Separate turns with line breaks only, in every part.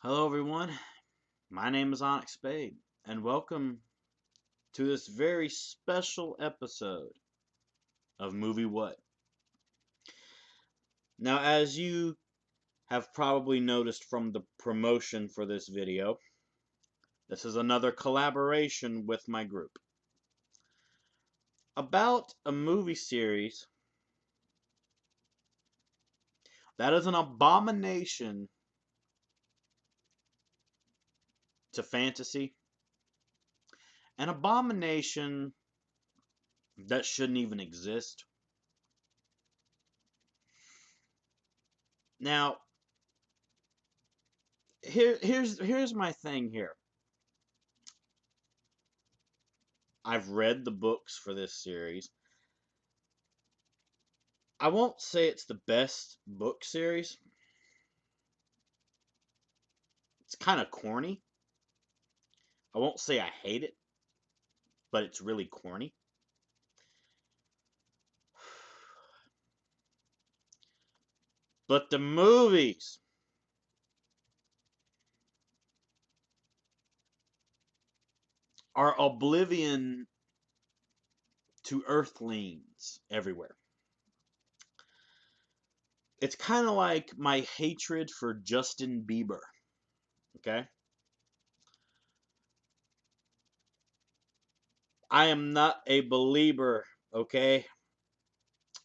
Hello, everyone. My name is Onyx Spade, and welcome to this very special episode of Movie What. Now, as you have probably noticed from the promotion for this video, this is another collaboration with my group about a movie series that is an abomination to fantasy, an abomination that shouldn't even exist. Now, here's my thing here. I've read the books for this series. I won't say it's the best book series. It's kind of corny. I won't say I hate it, but it's really corny. But the movies are oblivion to earthlings everywhere. It's kind of like my hatred for Justin Bieber. Okay? I am not a believer, okay?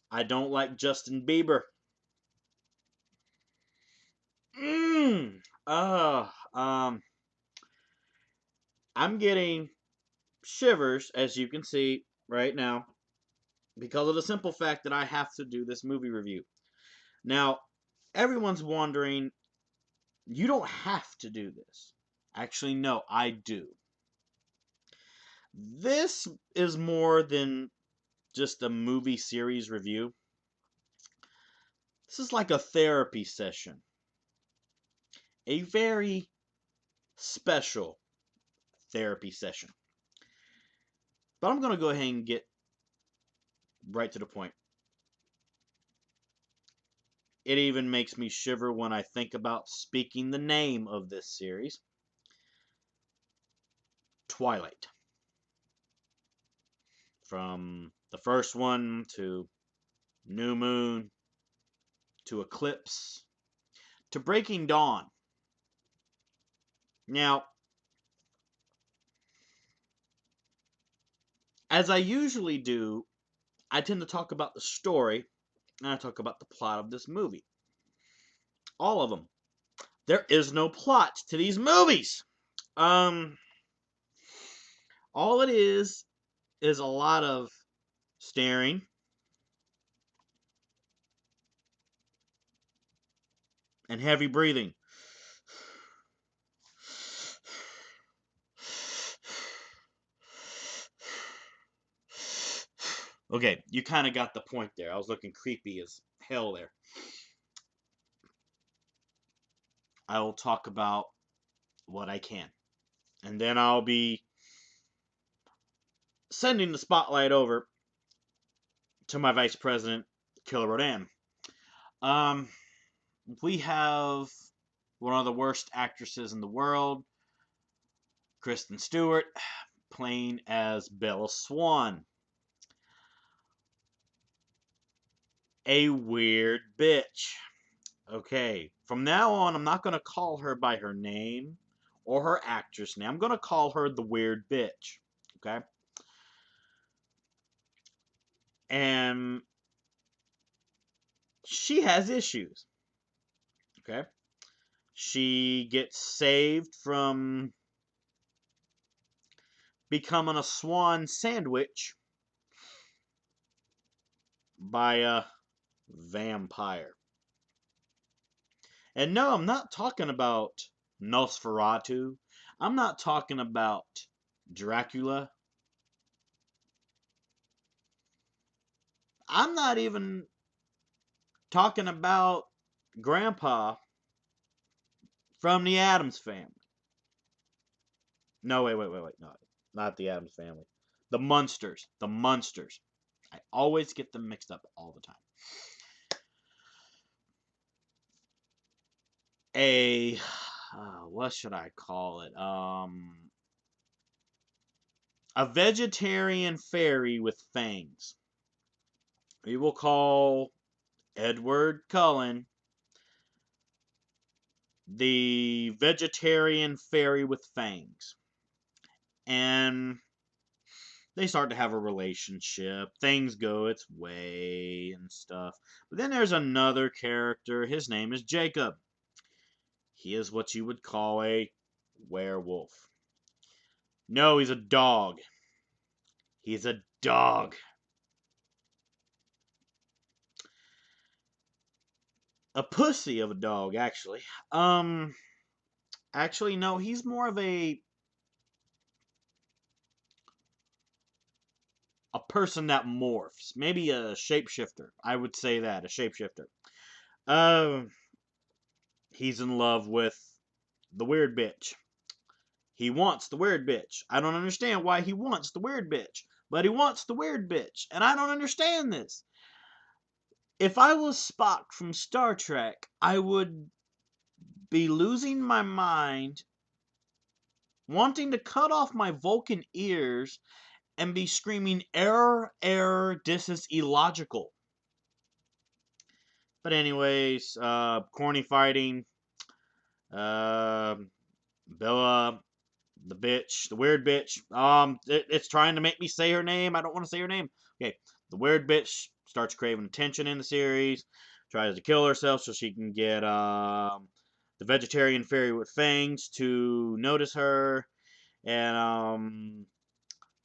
I don't like Justin Bieber. I'm getting shivers, as you can see right now, because of the simple fact that I have to do this movie review. Now, everyone's wondering, you don't have to do this. Actually, no, I do. This is more than just a movie series review. This is like a therapy session. A very special therapy session. But I'm going to go ahead and get right to the point. It even makes me shiver when I think about speaking the name of this series. Twilight. From the first one to New Moon to Eclipse to Breaking Dawn. Now, as I usually do, I tend to talk about the story and I talk about the plot of this movie. All of them. There is no plot to these movies. All it is a lot of staring and heavy breathing. Okay, you kind of got the point there. I was looking creepy as hell there. I will talk about what I can. And then I'll be sending the spotlight over to my vice president, Killer Rodan. We have one of the worst actresses in the world, Kristen Stewart, playing as Bella Swan. A weird bitch. Okay, from now on, I'm not going to call her by her name or her actress name. I'm going to call her the weird bitch. Okay? And she has issues. Okay? She gets saved from becoming a swan sandwich by a vampire. And no, I'm not talking about Nosferatu. I'm not talking about Dracula. I'm not even talking about Grandpa from the Addams Family. No, wait. No, not the Addams Family. The Munsters. The Munsters. I always get them mixed up all the time. A what should I call it? A vegetarian fairy with fangs. We will call Edward Cullen the vegetarian fairy with fangs. And they start to have a relationship. Things go its way and stuff. But then there's another character. His name is Jacob. He is what you would call a werewolf. No, he's a dog. He's a dog. A pussy of a dog, actually. Actually, no, he's more of a person that morphs. Maybe a shapeshifter. I would say that, a shapeshifter. He's in love with the weird bitch. He wants the weird bitch. I don't understand why he wants the weird bitch, but he wants the weird bitch, and I don't understand this. If I was Spock from Star Trek, I would be losing my mind, wanting to cut off my Vulcan ears, and be screaming, "Error, error, this is illogical." But anyways, corny fighting. Bella, the bitch, the weird bitch. It's trying to make me say her name. I don't want to say her name. Okay, the weird bitch starts craving attention in the series. Tries to kill herself so she can get the vegetarian fairy with fangs to notice her. And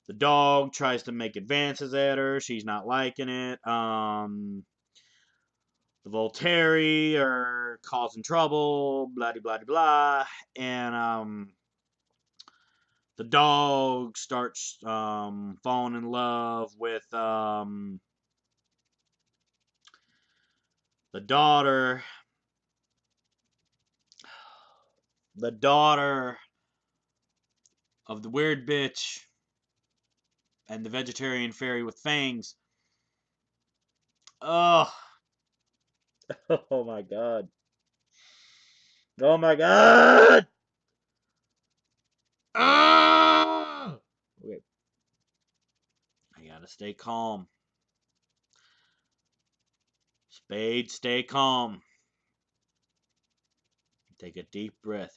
the dog tries to make advances at her. She's not liking it. The Volturi are causing trouble. Blah blah blah. And the dog starts falling in love with the daughter. The daughter of the weird bitch and the vegetarian fairy with fangs. Oh. Oh my god. Oh my god! Ah! Okay. I gotta stay calm. Spade, stay calm. Take a deep breath.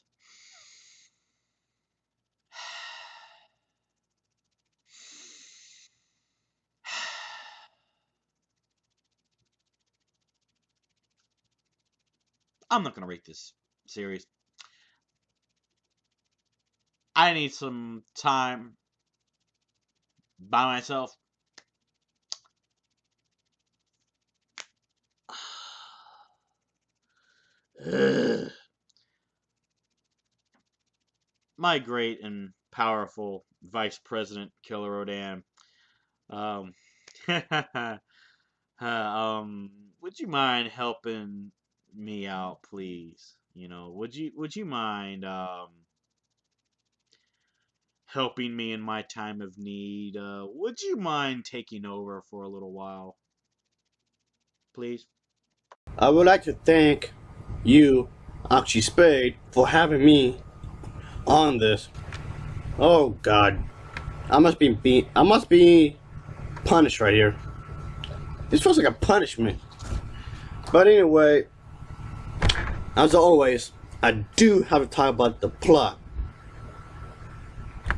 I'm not going to rate this series. I need some time by myself. My great and powerful Vice President Killer Rodan. Would you mind helping me out, please? Would you mind helping me in my time of need? Would you mind taking over for a little while, please?
I would like to thank you, Oxy Spade, for having me on this. Oh God, I must be punished right here. This feels like a punishment. But anyway, as always, I do have to talk about the plot.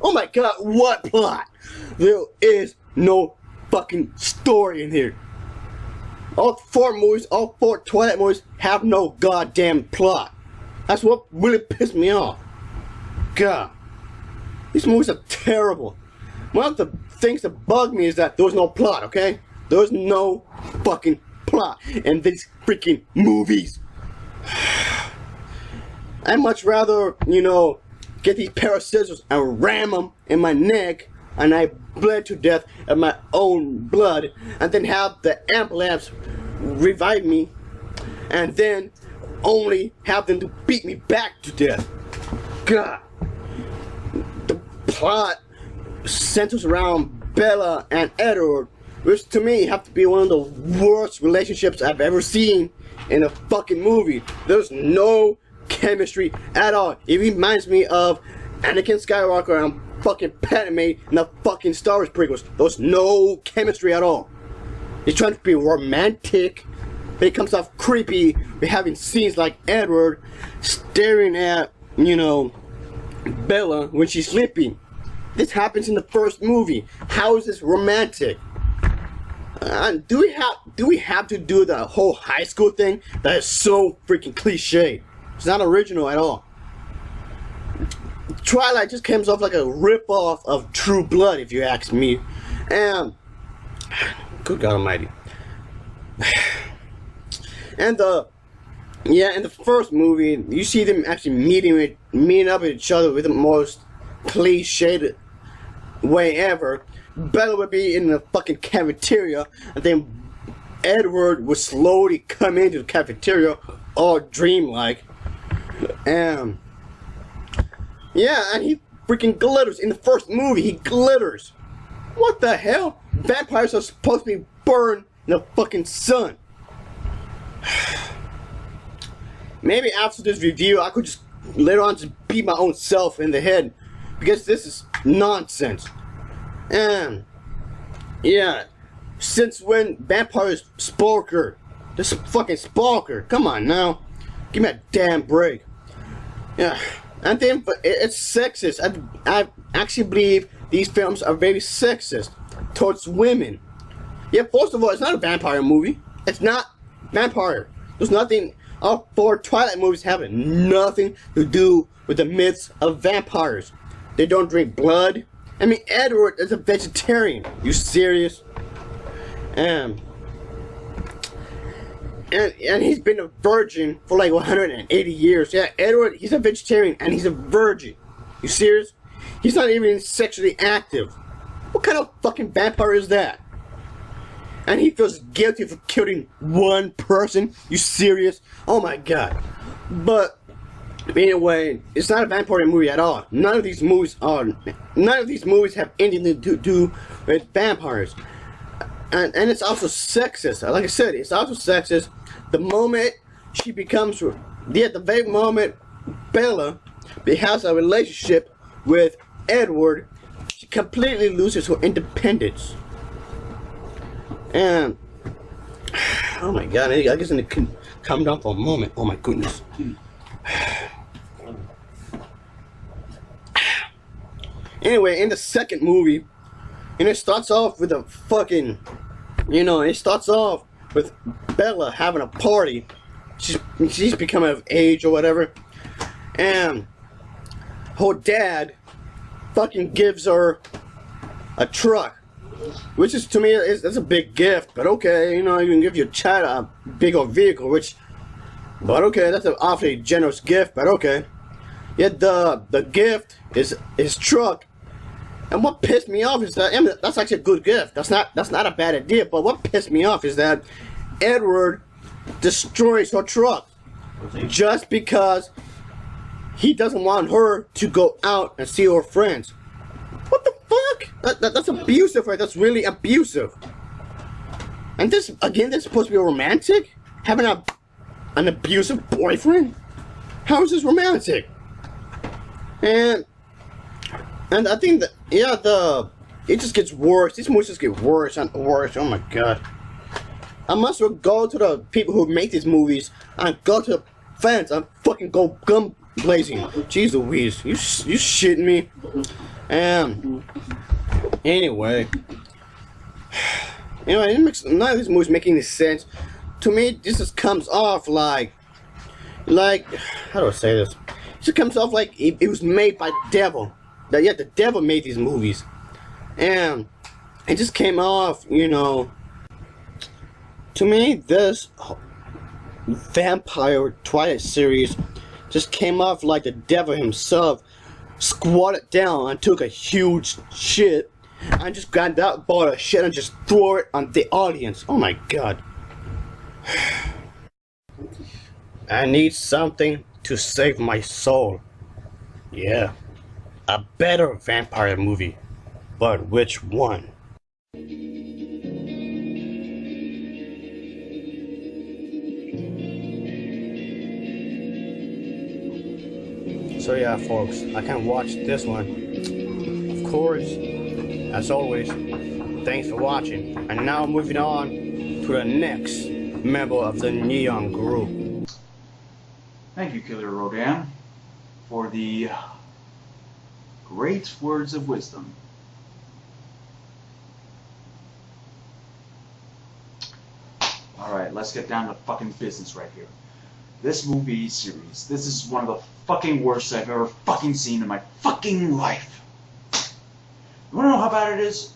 Oh my God, what plot? There is no fucking story in here. All four Twilight movies have no goddamn plot. That's what really pissed me off. God, these movies are terrible. One of the things that bug me is that there was no plot, okay? There was no fucking plot in these freaking movies. I'd much rather, get these pair of scissors and ram them in my neck, and I bled to death of my own blood, and then have the ambulance revive me, and then only have them to beat me back to death. God. The plot centers around Bella and Edward, which to me have to be one of the worst relationships I've ever seen in a fucking movie. There's no chemistry at all. It reminds me of Anakin Skywalker and fucking Padme in the fucking Star Wars prequels. There was no chemistry at all. He's trying to be romantic, but it comes off creepy. We're having scenes like Edward staring at, you know, Bella when she's sleeping. This happens in the first movie. How is this romantic? Do we have to do the whole high school thing? That is so freaking cliche. It's not original at all. Twilight just comes off like a rip-off of True Blood, if you ask me. And good God Almighty. And in the first movie, you see them actually meeting up with each other with the most cliched way ever. Bella would be in the fucking cafeteria, and then Edward would slowly come into the cafeteria, all dreamlike. And yeah, and he freaking glitters. In the first movie, he glitters. What the hell? Vampires are supposed to be burned in the fucking sun. Maybe after this review, I could just later on just beat my own self in the head, because this is nonsense. And yeah, since when vampires Spalker? This fucking Spalker. Come on now, give me a damn break. Yeah, and then but it's sexist. I actually believe these films are very sexist towards women. Yeah, first of all, it's not a vampire movie. It's not vampire. There's nothing. All four Twilight movies have nothing to do with the myths of vampires. They don't drink blood. I mean, Edward is a vegetarian. You serious? And he's been a virgin for like 180 years. Yeah, Edward, he's a vegetarian and he's a virgin. You serious? He's not even sexually active. What kind of fucking vampire is that? And he feels guilty for killing one person? You serious? Oh my god. But anyway, it's not a vampire movie at all. None of these movies have anything to do with vampires. And it's also sexist. Like I said, it's also sexist. The moment she becomes, the very moment Bella has a relationship with Edward, she completely loses her independence. And oh my god, I guess I need to calm down for a moment. Oh my goodness. Anyway, in the second movie, and it starts off with a fucking, it starts off with Bella having a party. She's becoming of age or whatever, and her dad fucking gives her a truck, which is, to me, that's a big gift. But okay, you can give your child a bigger vehicle, but okay, that's an awfully generous gift. But okay, yet the gift is his truck. And what pissed me off is that, I mean, that's actually a good gift. That's not a bad idea. But what pissed me off is that Edward destroys her truck just because he doesn't want her to go out and see her friends. What the fuck? That's abusive, right? That's really abusive. And this, again, this is supposed to be romantic? Having an abusive boyfriend? How is this romantic? And I think that, yeah, it just gets worse. These movies just get worse and worse. Oh my god. I must well go to the people who make these movies and go to the fans and fucking go gum blazing. Jeez Louise, you shitting me? Anyway, it makes none of these movies make any sense. To me, this just comes off like how do I say this? It just comes off like it was made by the devil. Yeah, the devil made these movies, and it just came off, to me, this vampire Twilight series just came off like the devil himself squatted down and took a huge shit and just grabbed that ball of shit and just threw it on the audience. Oh my god. I need something to save my soul. Yeah. A better vampire movie, but which one? So yeah, folks, I can watch this one. Of course, as always, thanks for watching. And now moving on to the next member of the Neon Group.
Thank you, Killer Rodan, for the great words of wisdom. Alright, let's get down to fucking business right here. This movie series, this is one of the fucking worst I've ever fucking seen in my fucking life. You wanna know how bad it is?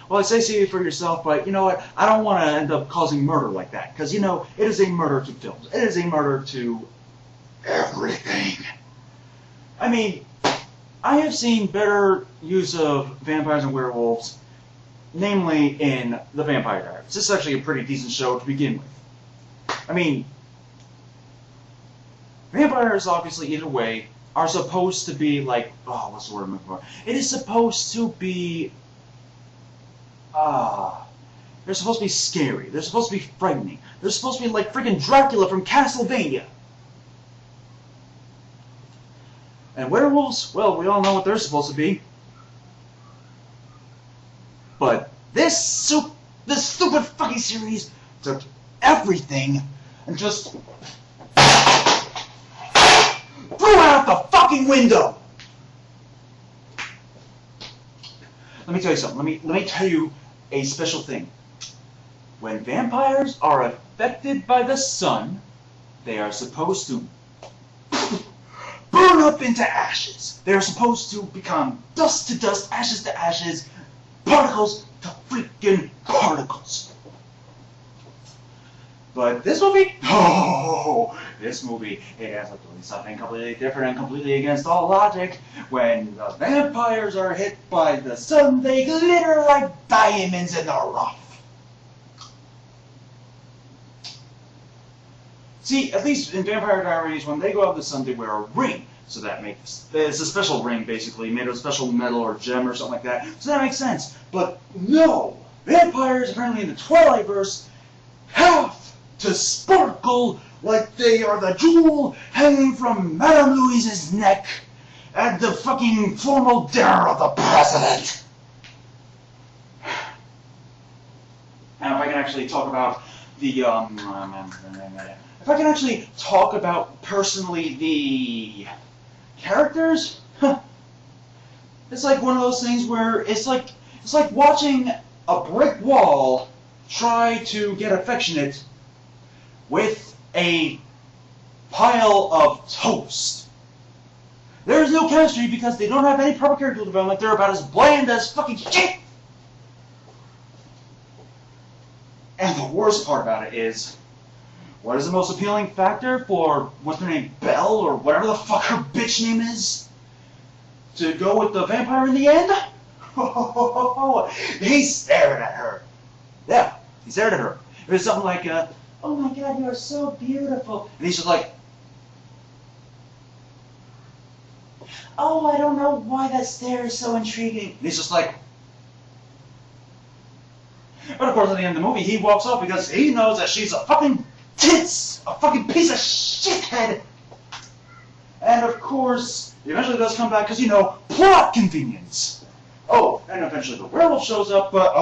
Well, I say see it for yourself, but you know what? I don't want to end up causing murder like that. Because, you know, it is a murder to films. It is a murder to everything. I mean, I have seen better use of vampires and werewolves, namely in The Vampire Diaries. This is actually a pretty decent show to begin with. I mean, vampires, obviously, either way, are supposed to be like, oh, what's the word I'm looking for? It is supposed to be, they're supposed to be scary. They're supposed to be frightening. They're supposed to be like freaking Dracula from Castlevania. And werewolves, well, we all know what they're supposed to be. But this stupid fucking series took everything and just threw it out the fucking window. Let me tell you something. Let me tell you a special thing. When vampires are affected by the sun, they are supposed to burn up into ashes. They are supposed to become dust to dust, ashes to ashes, particles to freaking particles. But this movie, this movie, it has like doing something completely different and completely against all logic. When the vampires are hit by the sun, they glitter like diamonds in the rough. See, at least in Vampire Diaries, when they go out in the sun, they wear a ring. So that makes, it's a special ring, basically, made of special metal or gem or something like that. So that makes sense. But no! Vampires, apparently in the Twilight-verse, have to sparkle like they are the jewel hanging from Madame Louise's neck at the fucking formal dinner of the president. And if I can actually talk about the, if I can actually talk about, personally, the characters, it's like one of those things where it's like watching a brick wall try to get affectionate with a pile of toast. There's no chemistry because they don't have any proper character development. They're about as bland as fucking shit. And the worst part about it is, what is the most appealing factor for, what's her name, Belle, or whatever the fuck her bitch name is, to go with the vampire in the end? He stared at her. Yeah, he stared at her. It was something like, oh my god, you are so beautiful. And he's just like, oh, I don't know why that stare is so intriguing. And he's just like, but of course at the end of the movie, he walks off because he knows that she's a fucking tits! A fucking piece of shithead! And of course, he eventually does come back because, you know, plot convenience! Oh, and eventually the werewolf shows up, but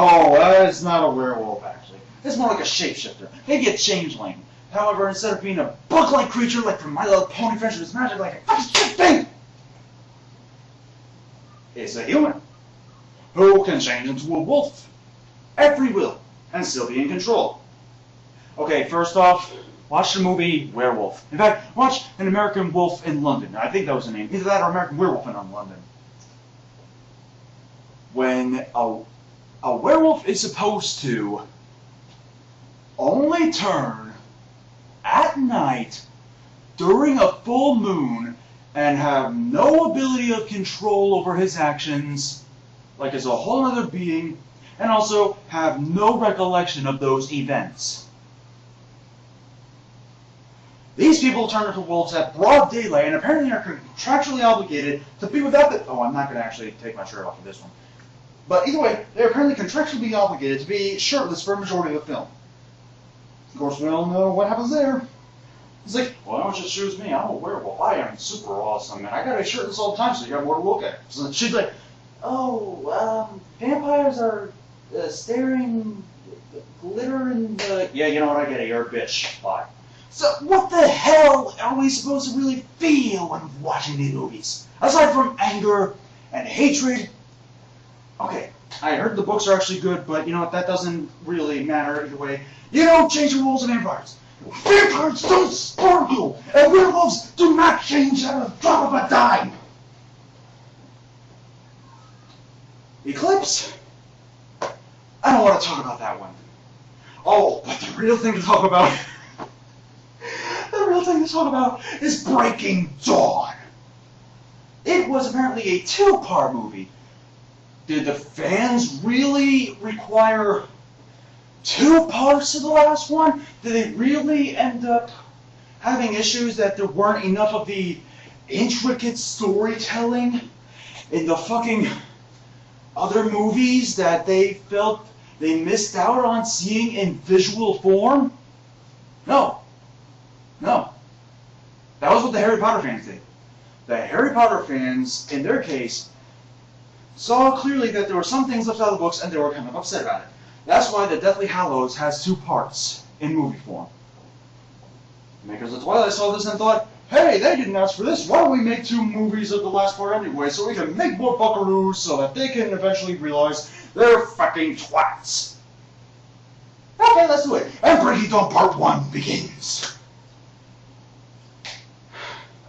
it's not a werewolf actually. It's more like a shapeshifter, maybe a changeling. However, instead of being a bug-like creature like from My Little Pony Friendship is Magic, like a fucking shit thing, it's a human who can change into a wolf at free will and still be in control. Okay, first off, watch the movie Werewolf. In fact, watch An American Wolf in London. I think that was the name. Either that or American Werewolf in London. When a werewolf is supposed to only turn at night during a full moon and have no ability of control over his actions, like as a whole other being, and also have no recollection of those events. These people turn into wolves at broad daylight and apparently are contractually obligated to be without the... Oh, I'm not going to actually take my shirt off for this one. But either way, they're apparently contractually obligated to be shirtless for a majority of the film. Of course, we all know what happens there. He's like, well, don't just choose me. I'm a werewolf. I am super awesome, and I got a shirt this all the time, so you got more to look at. So she's like, oh, vampires are staring glitter in the... Yeah, you know what? I get it. You're a bitch. Bye. So what the hell are we supposed to really feel when watching these movies? Aside from anger and hatred. Okay, I heard the books are actually good, but you know what? That doesn't really matter either way. You don't change the rules of vampires. Vampires don't sparkle, and werewolves do not change at a drop of a dime. Eclipse? I don't want to talk about that one. Oh, but the real thing to talk about... the real thing to talk about is Breaking Dawn. It was apparently a two-part movie. Did the fans really require 2 parts to the last one? Did they really end up having issues that there weren't enough of the intricate storytelling in the fucking other movies that they felt they missed out on seeing in visual form? No. No. That was what the Harry Potter fans did. The Harry Potter fans, in their case, saw clearly that there were some things left out of the books and they were kind of upset about it. That's why the Deathly Hallows has 2 parts in movie form. The makers of Twilight saw this and thought, hey, they didn't ask for this. Why don't we make 2 movies of the last part anyway so we can make more buckaroos so that they can eventually realize they're fucking twats. Okay, let's do it. And Breaking Dawn Part 1 begins.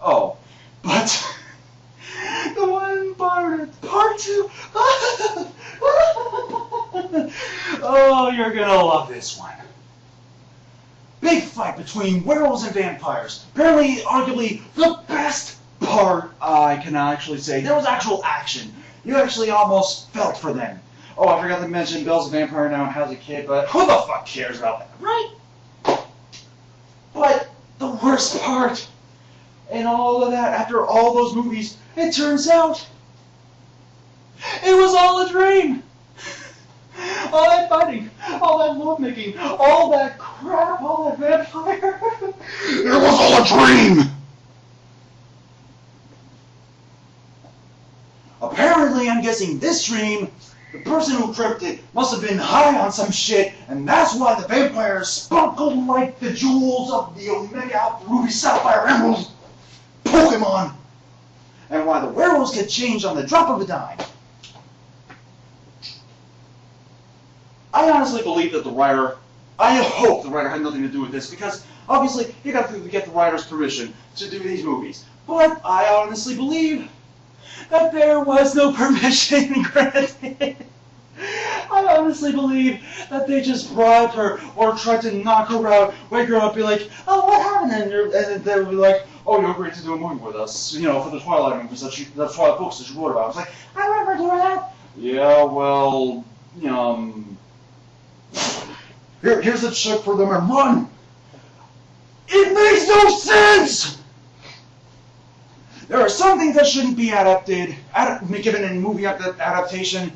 Oh, but the one part 2. Oh, you're gonna love this one. Big fight between werewolves and vampires. Apparently, arguably, the best part, I can actually say. There was actual action. You actually almost felt for them. Oh, I forgot to mention Belle's a vampire now and has a kid, but who the fuck cares about that, right? But the worst part in all of that, after all those movies, it turns out it was all a dream. All that fighting, all that lovemaking, all that crap, all that vampire. It was all a dream! Apparently, I'm guessing this dream, the person who dreamt it must have been high on some shit, and that's why the vampires sparkled like the jewels of the Omega Ruby Sapphire Emerald Pokemon, and why the werewolves get changed on the drop of a dime. I honestly believe that the writer, I hope the writer had nothing to do with this, because obviously you got to get the writer's permission to do these movies. But I honestly believe that there was no permission granted. I honestly believe that they just bribed her or tried to knock her out, wake her up, be like, oh, what happened? And they would be like, oh, you agreed to do a movie with us, you know, for the Twilight movies, the Twilight books that you wrote about. It's like, I remember doing that. Yeah, well, here's a check for them and run. It makes no sense! There are some things that shouldn't be given in movie adaptation,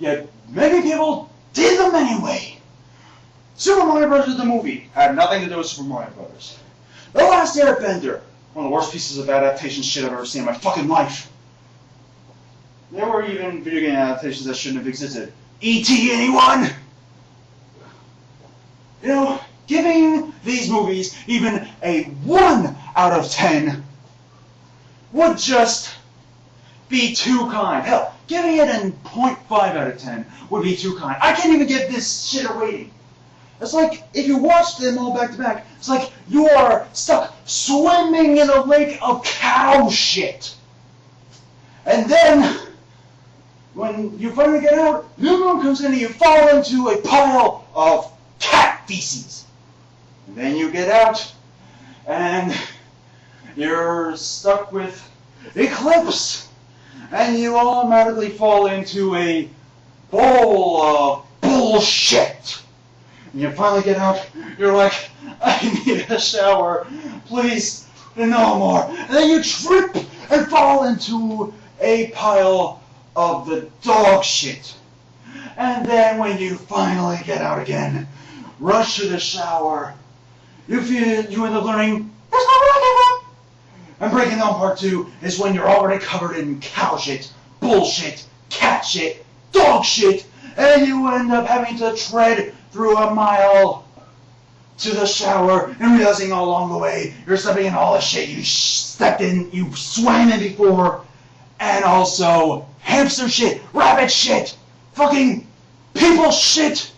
yet many people did them anyway. Super Mario Bros. The movie had nothing to do with Super Mario Bros. The Last Airbender, one of the worst pieces of adaptation shit I've ever seen in my fucking life. There were even video game adaptations that shouldn't have existed. E.T. anyone? You know, giving these movies even a 1 out of 10 would just be too kind. Hell, giving it a 0.5 out of 10 would be too kind. I can't even give this shit a rating. It's like, if you watch them all back to back, it's like you are stuck swimming in a lake of cow shit. And then, when you finally get out, new moon comes in and you fall into a pile of cat feces. And then you get out, and you're stuck with Eclipse, and you automatically fall into a bowl of bullshit. And you finally get out, you're like, I need a shower, please, no more. And then you trip and fall into a pile of the dog shit. And then when you finally get out again, rush to the shower, you end up learning That's not what I get. And Breaking Dawn Part 2 is when you're already covered in cow shit, bullshit, cat shit, dog shit, and you end up having to tread through a mile to the shower and realizing all along the way you're stepping in all the shit you you swam in before, and also hamster shit, rabbit shit, fucking people shit.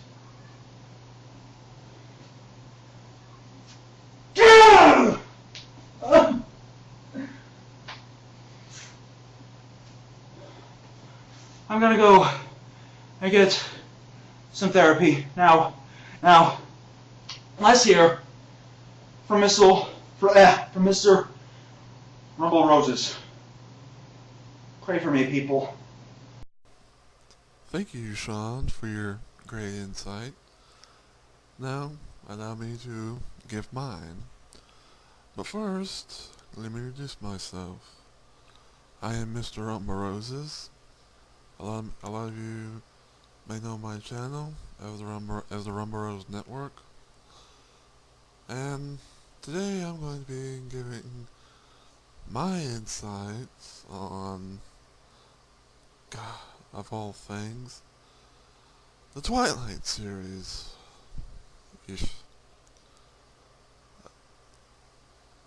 Yeah! I'm gonna go and get some therapy now. Let's hear from Mr. Rumble Roses. Pray for me, people.
Thank you, Sean, for your great insight. Now, allow me to give mine. But first, let me introduce myself. I am Mr. Rumble Roses. A lot of you may know my channel as the Rumble Rose Network. And today I'm going to be giving my insights on, God, of all things, the Twilight series. Eesh.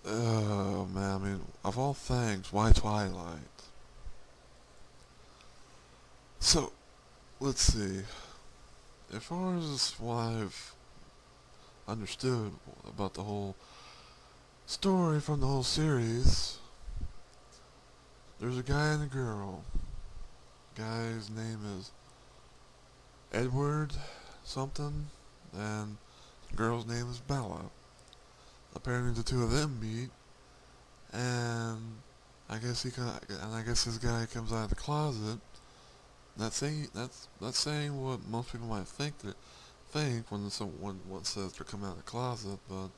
Oh man, I mean, of all things, why Twilight? So, let's see. As far as what I've understood about the whole story from the whole series, there's a guy and a girl. Guy's name is Edward something, and the girl's name is Bella. Apparently the two of them meet, and I guess this guy comes out of the closet. That's saying what most people might think when someone says they're coming out of the closet, but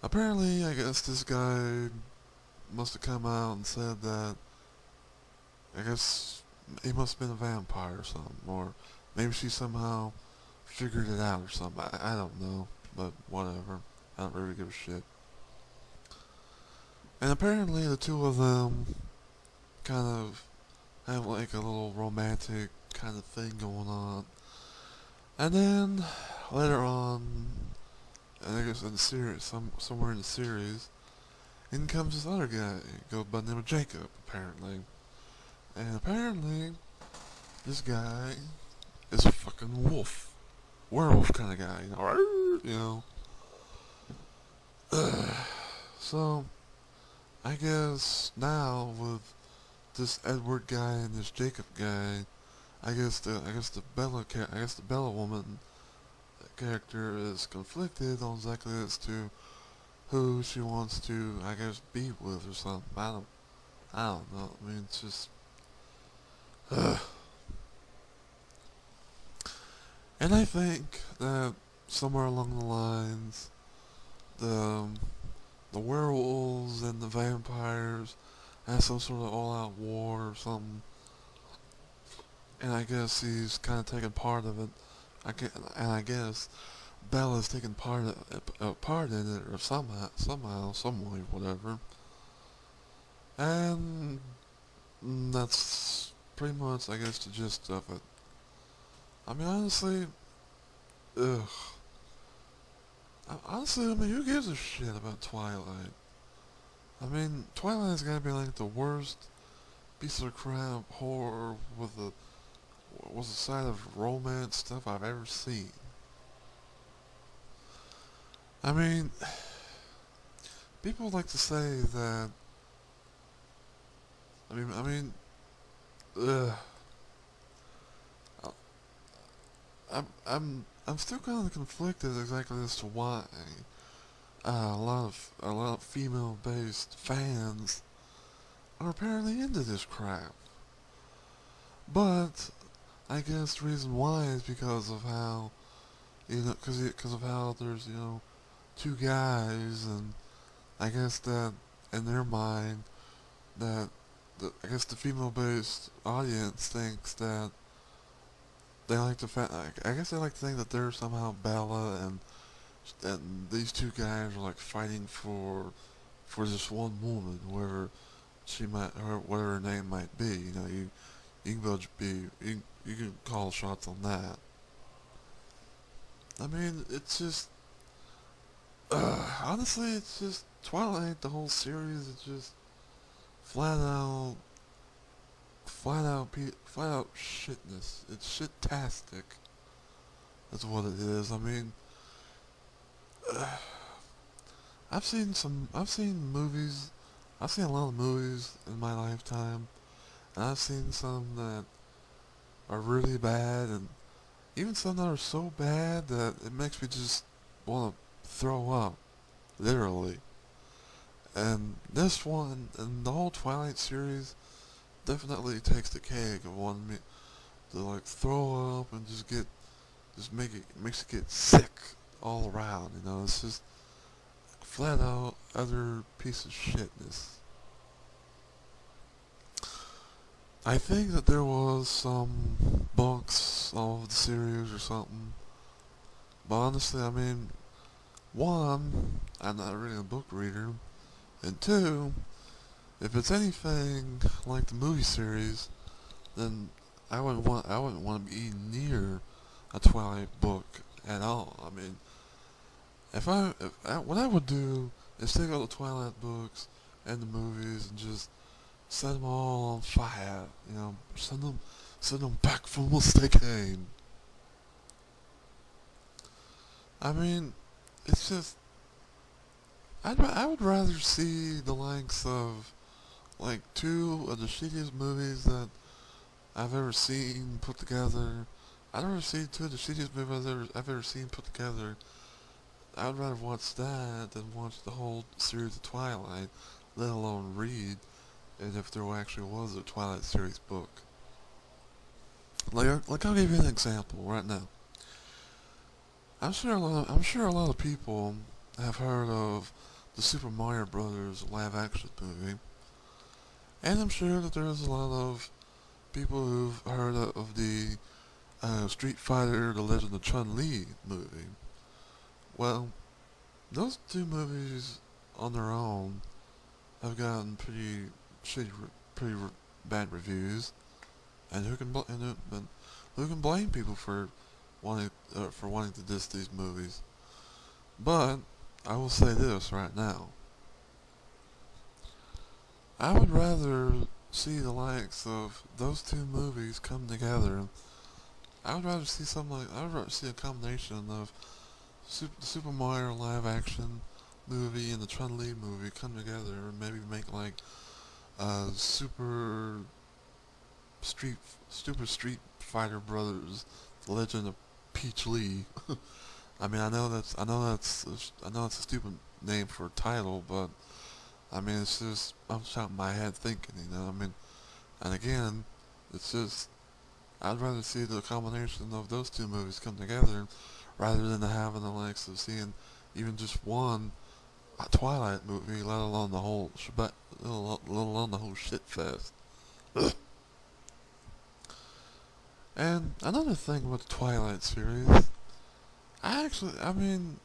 apparently I guess this guy must have come out and said that, I guess he must have been a vampire or something, or maybe she somehow figured it out or something. I don't know, but whatever. I don't really give a shit. And apparently the two of them kind of have like a little romantic kind of thing going on. And then later on, and I guess in the series, somewhere in the series, in comes this other guy, goes by the name of Jacob, apparently. And apparently, this guy is a fucking werewolf kind of guy, you know. So, I guess now with this Edward guy and this Jacob guy, I guess the Bella woman character is conflicted on exactly as to who she wants to, I guess, be with or something. I don't know. I mean, it's just, and I think that somewhere along the lines, the werewolves and the vampires had some sort of all-out war or something, and I guess he's kind of taking part of it. I guess Bella's taking part in it, or somehow, some way, whatever. And that's pretty much, I guess, the gist of it. I mean, honestly, I mean, who gives a shit about Twilight? I mean, Twilight's gotta be like the worst piece of crap horror with a side of romance stuff I've ever seen. I mean, people like to say that. Ugh. I'm still kind of conflicted exactly as to why a lot of female-based fans are apparently into this crap. But I guess the reason why is because of how, because of how there's, two guys, and I guess that in their mind that I guess the female-based audience thinks that I guess they like to think that they're somehow Bella, and and these two guys are like fighting for this one woman, where she might, or whatever her name might be. You know, you can both be, you can call shots on that. I mean, it's just, honestly, it's just Twilight. The whole series is just flat out, flat out shitness. It's shit-tastic. That's what it is. I mean, I've seen movies, I've seen a lot of movies in my lifetime, and I've seen some that are really bad, and even some that are so bad that it makes me just want to throw up, literally. And this one, and the whole Twilight series, definitely takes the cake of wanting me to like throw up and just makes it get sick all around. You know, it's just flat out utter piece of shitness. I think that there was some books of the series or something, but honestly, I mean, one, I'm not really a book reader, and two, if it's anything like the movie series, then I wouldn't want to be near a Twilight book at all. I mean, what I would do is take all the Twilight books and the movies and just set them all on fire. You know, send them back from whence they came. I mean, it's just, I would rather see the likes of like two of the shittiest movies that I've ever seen put together. I'd rather see two of the shittiest movies I've ever seen put together. I'd rather watch that than watch the whole series of Twilight, let alone read, and if there actually was a Twilight series book. Like I'll give you an example right now. I'm sure a lot of people have heard of the Super Mario Brothers live action movie, and I'm sure that there's a lot of people who've heard of the Street Fighter: The Legend of Chun-Li movie. Well, those two movies on their own have gotten pretty bad reviews, and who can blame people for wanting to diss these movies? But I will say this right now: I would rather see the likes of those two movies come together. I would rather see I would rather see a combination of the Super Mario live action movie and the Chun-Li movie come together and maybe make like a Super Street Fighter Brothers: The Legend of Peach Lee. I mean, I know that's a stupid name for a title, but I mean, it's just, I'm shouting my head thinking, you know. I mean, and again, it's just, I'd rather see the combination of those two movies come together rather than having the likes of seeing even just one Twilight movie, let alone the whole shit fest. And another thing with the Twilight series, I mean,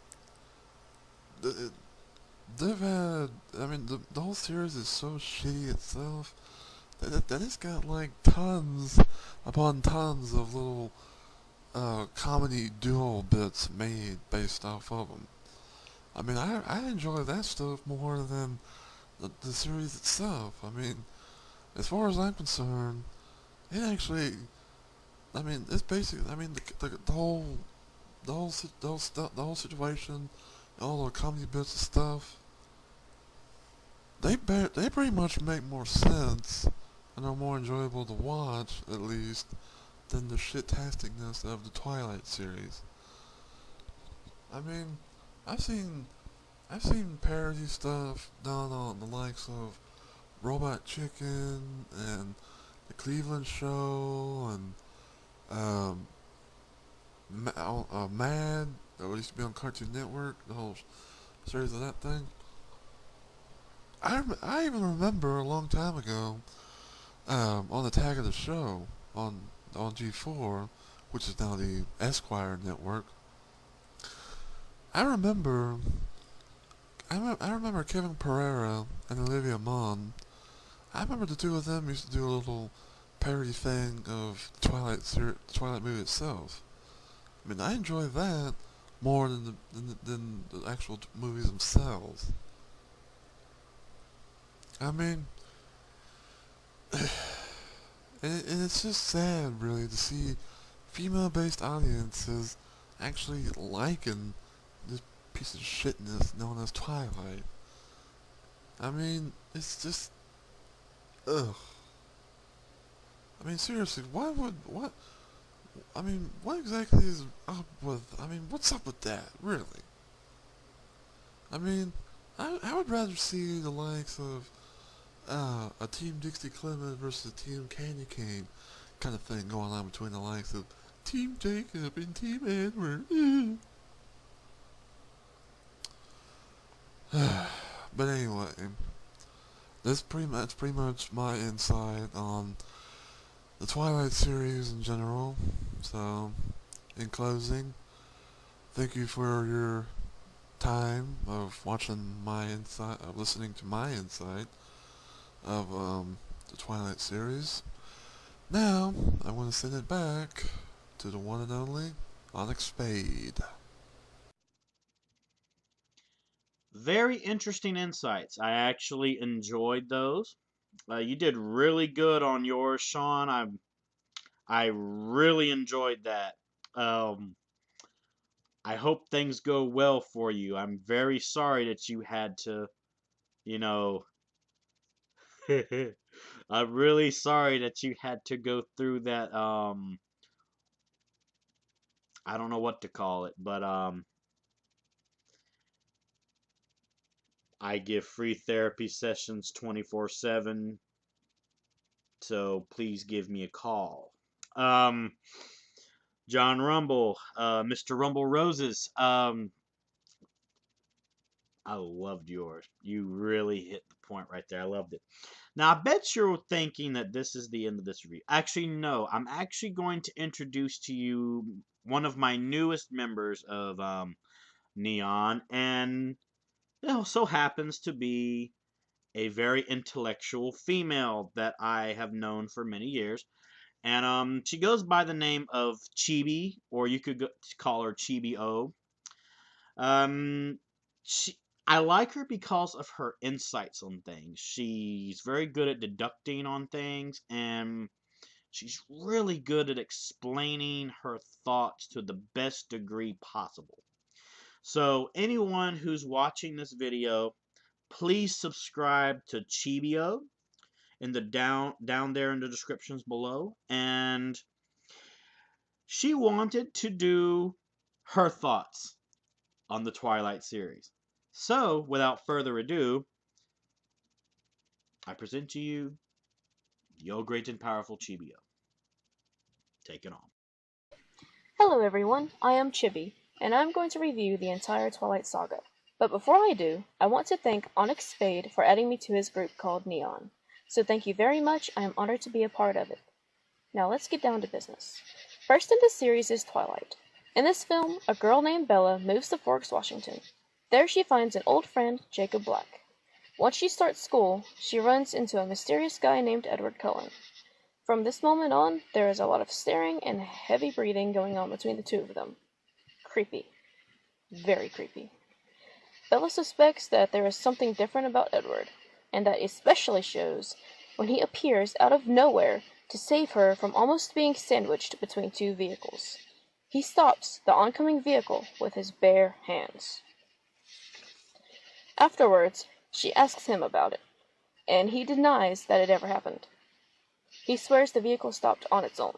they've had, I mean, the whole series is so shitty itself that it's got like tons upon tons of little comedy duo bits made based off of them. I mean, I enjoy that stuff more than the series itself. I mean, as far as I'm concerned, it actually, I mean, it's basically, I mean, the whole situation, all the comedy bits and stuff, they pretty much make more sense and are more enjoyable to watch, at least, than the shit-tasticness of the Twilight series. I mean, I've seen parody stuff done on the likes of Robot Chicken and the Cleveland Show and Mad, that used to be on Cartoon Network, the whole series of that thing. I even remember a long time ago, on the tag of the show on G4, which is now the Esquire network. I remember, I remember Kevin Pereira and Olivia Munn. I remember the two of them used to do a little parody thing of Twilight movie itself. I mean, I enjoy that more than the actual movies themselves. I mean, and it's just sad, really, to see female-based audiences actually liking this piece of shitness known as Twilight. I mean, it's just, ugh. I mean, seriously, what exactly is up with, what's up with that, really? I mean, I would rather see the likes of, a Team Dixie Clement versus a Team Candy Cane kind of thing going on between the likes of Team Jacob and Team Edward. But anyway, that's pretty much my insight on the Twilight series in general. So, in closing, thank you for your time of watching my insight, of listening to my insight of the Twilight series. Now, I want to send it back to the one and only Onyx Spade.
Very interesting insights. I actually enjoyed those. You did really good on yours, Sean. I really enjoyed that. I hope things go well for you. I'm very sorry that you had to, you know, I'm really sorry that you had to go through that. I don't know what to call it, but I give free therapy sessions 24/7, so please give me a call. Um, John Rumble, Mr. Rumble Roses, I loved yours. You really hit the point right there. I loved it. Now, I bet you're thinking that this is the end of this review. Actually, no. I'm actually going to introduce to you one of my newest members of Neon, and it also happens to be a very intellectual female that I have known for many years. And she goes by the name of Chibi, or you could call her Chibi O. Um, she, I like her because of her insights on things. She's very good at deducting on things, and she's really good at explaining her thoughts to the best degree possible. So, anyone who's watching this video, please subscribe to Chibio in the down there in the descriptions below. And she wanted to do her thoughts on the Twilight series. So, without further ado, I present to you the O Great and Powerful Chibio. Take it on.
Hello everyone, I am Chibi, and I'm going to review the entire Twilight Saga. But before I do, I want to thank Onyx Spade for adding me to his group called Neon. So thank you very much, I am honored to be a part of it. Now let's get down to business. First in the series is Twilight. In this film, a girl named Bella moves to Forks, Washington. There she finds an old friend, Jacob Black. Once she starts school, she runs into a mysterious guy named Edward Cullen. From this moment on, there is a lot of staring and heavy breathing going on between the two of them. Creepy. Very creepy. Bella suspects that there is something different about Edward, and that especially shows when he appears out of nowhere to save her from almost being sandwiched between two vehicles. He stops the oncoming vehicle with his bare hands. Afterwards, she asks him about it, and he denies that it ever happened. He swears the vehicle stopped on its own.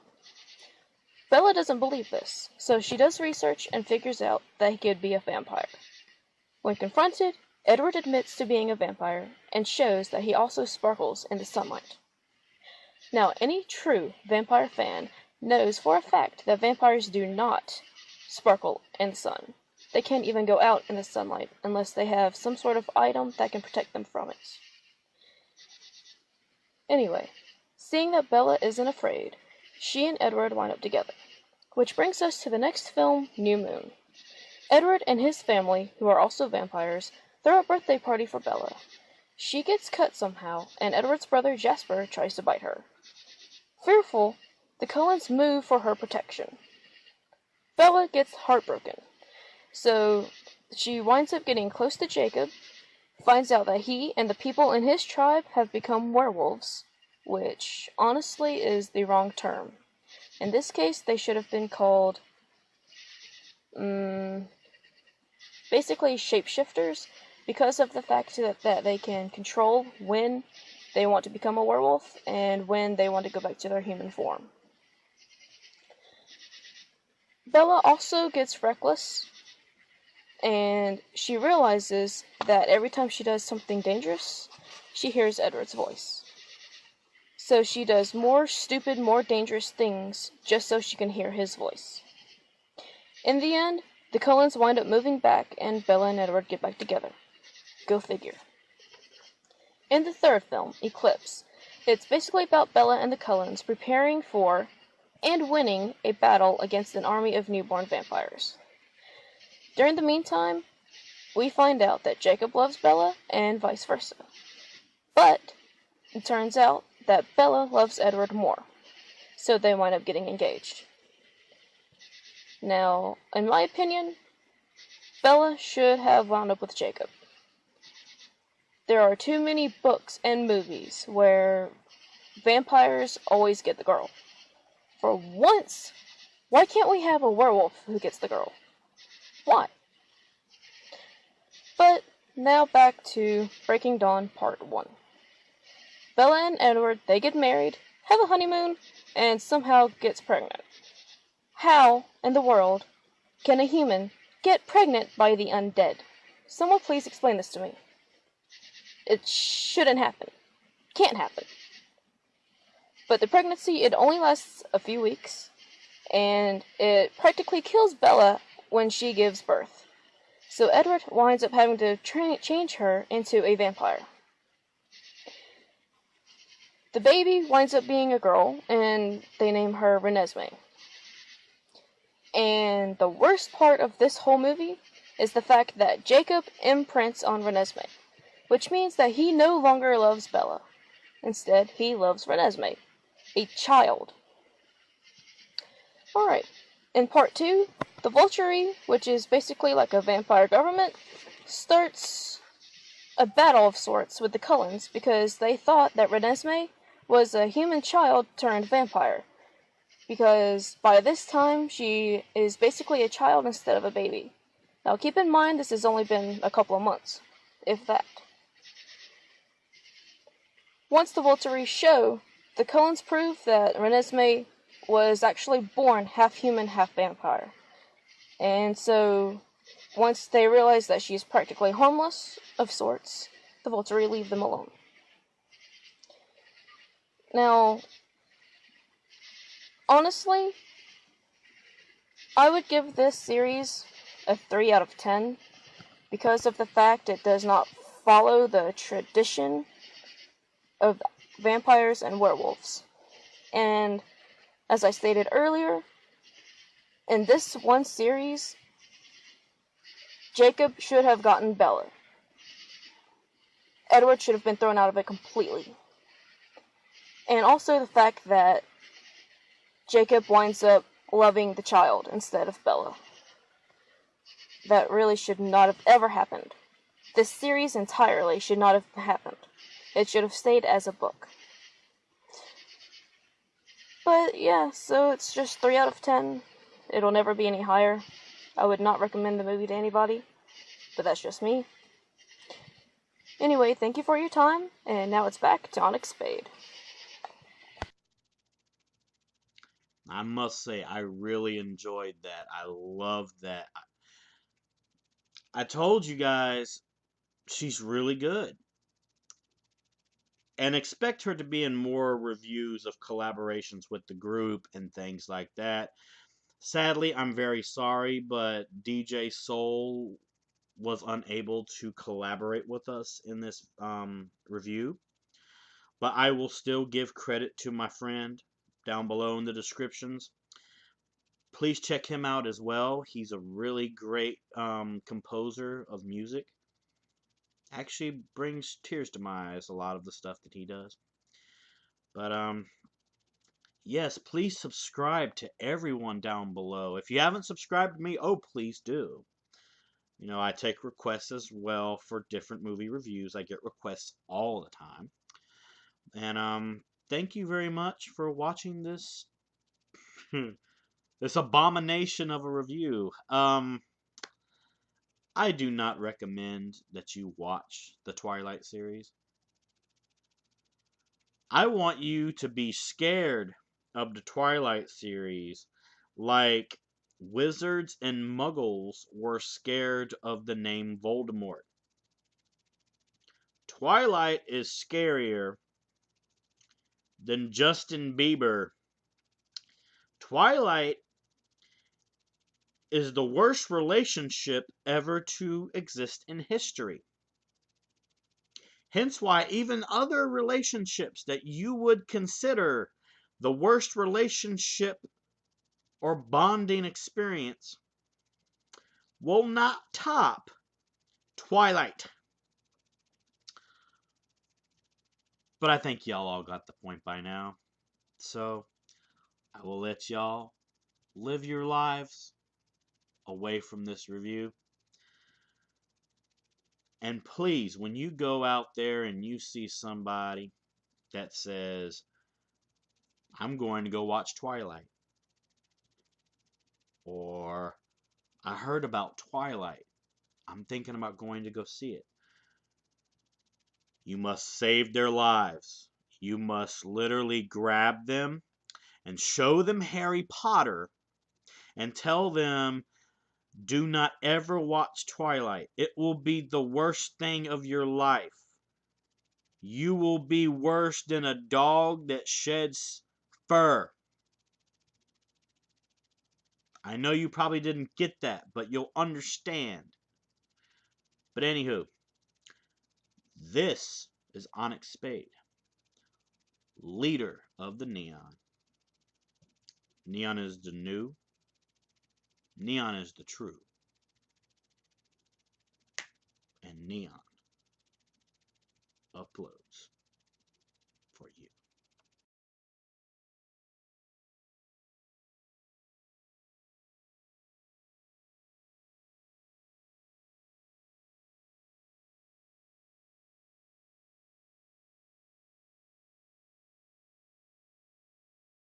Bella doesn't believe this, so she does research and figures out that he could be a vampire. When confronted, Edward admits to being a vampire and shows that he also sparkles in the sunlight. Now, any true vampire fan knows for a fact that vampires do not sparkle in the sun. They can't even go out in the sunlight unless they have some sort of item that can protect them from it. Anyway, seeing that Bella isn't afraid, she and Edward wind up together. Which brings us to the next film, New Moon. Edward and his family, who are also vampires, throw a birthday party for Bella. She gets cut somehow, and Edward's brother Jasper tries to bite her. Fearful, the Cullens move for her protection. Bella gets heartbroken, so she winds up getting close to Jacob, finds out that he and the people in his tribe have become werewolves, which honestly is the wrong term. In this case, they should have been called, basically shapeshifters, because of the fact that they can control when they want to become a werewolf and when they want to go back to their human form. Bella also gets reckless, and she realizes that every time she does something dangerous, she hears Edward's voice. So she does more stupid, more dangerous things just so she can hear his voice. In the end, the Cullens wind up moving back, and Bella and Edward get back together. Go figure. In the third film, Eclipse, it's basically about Bella and the Cullens preparing for and winning a battle against an army of newborn vampires. During the meantime, we find out that Jacob loves Bella and vice versa. But it turns out that Bella loves Edward more, so they wind up getting engaged. Now, in my opinion, Bella should have wound up with Jacob. There are too many books and movies where vampires always get the girl. For once, why can't we have a werewolf who gets the girl? Why? But now back to Breaking Dawn Part 1. Bella and Edward, they get married, have a honeymoon, and somehow gets pregnant. How in the world can a human get pregnant by the undead? Someone please explain this to me. It shouldn't happen. Can't happen. But the pregnancy, it only lasts a few weeks, and it practically kills Bella when she gives birth. So Edward winds up having to change her into a vampire. The baby winds up being a girl, and they name her Renesmee. And the worst part of this whole movie is the fact that Jacob imprints on Renesmee, which means that he no longer loves Bella. Instead, he loves Renesmee, a child. Alright, in Part 2, the Vulture, which is basically like a vampire government, starts a battle of sorts with the Cullens because they thought that Renesmee was a human child turned vampire. Because by this time, she is basically a child instead of a baby. Now keep in mind, this has only been a couple of months, if that. Once the Vulture show, the Cullens prove that Renesmee was actually born half human, half vampire. And so, once they realize that she's practically harmless, of sorts, the Vulture leave them alone. Now, honestly, I would give this series a 3 out of 10 because of the fact it does not follow the tradition of vampires and werewolves. And as I stated earlier, in this one series, Jacob should have gotten Bella. Edward should have been thrown out of it completely. And also the fact that Jacob winds up loving the child instead of Bella. That really should not have ever happened. This series entirely should not have happened. It should have stayed as a book. But yeah, so it's just 3 out of 10. It'll never be any higher. I would not recommend the movie to anybody, but that's just me. Anyway, thank you for your time, and now it's back to Onyx Spade.
I must say, I really enjoyed that. I loved that. I told you guys, she's really good. And expect her to be in more reviews of collaborations with the group and things like that. Sadly, I'm very sorry, but DJ Soul was unable to collaborate with us in this review. But I will still give credit to my friend down below in the descriptions. Please check him out as well. He's a really great composer of music. Actually brings tears to my eyes, a lot of the stuff that he does. But yes, please subscribe to everyone down below. If you haven't subscribed to me, oh, please do. You know, I take requests as well for different movie reviews. I get requests all the time. And thank you very much for watching this this abomination of a review. I do not recommend that you watch the Twilight series. I want you to be scared of the Twilight series like wizards and muggles were scared of the name Voldemort. Twilight is scarier than Justin Bieber. Twilight is the worst relationship ever to exist in history. Hence why even other relationships that you would consider the worst relationship or bonding experience will not top Twilight. But I think y'all all got the point by now. So I will let y'all live your lives away from this review. And please, when you go out there and you see somebody that says, I'm going to go watch Twilight, or I heard about Twilight, I'm thinking about going to go see it, you must save their lives. You must literally grab them and show them Harry Potter and tell them, do not ever watch Twilight. It will be the worst thing of your life. You will be worse than a dog that sheds fur. I know you probably didn't get that, but you'll understand. But anywho, this is Onyx Spade, leader of the Neon. Neon is the new. Neon is the true. And Neon uploads for you.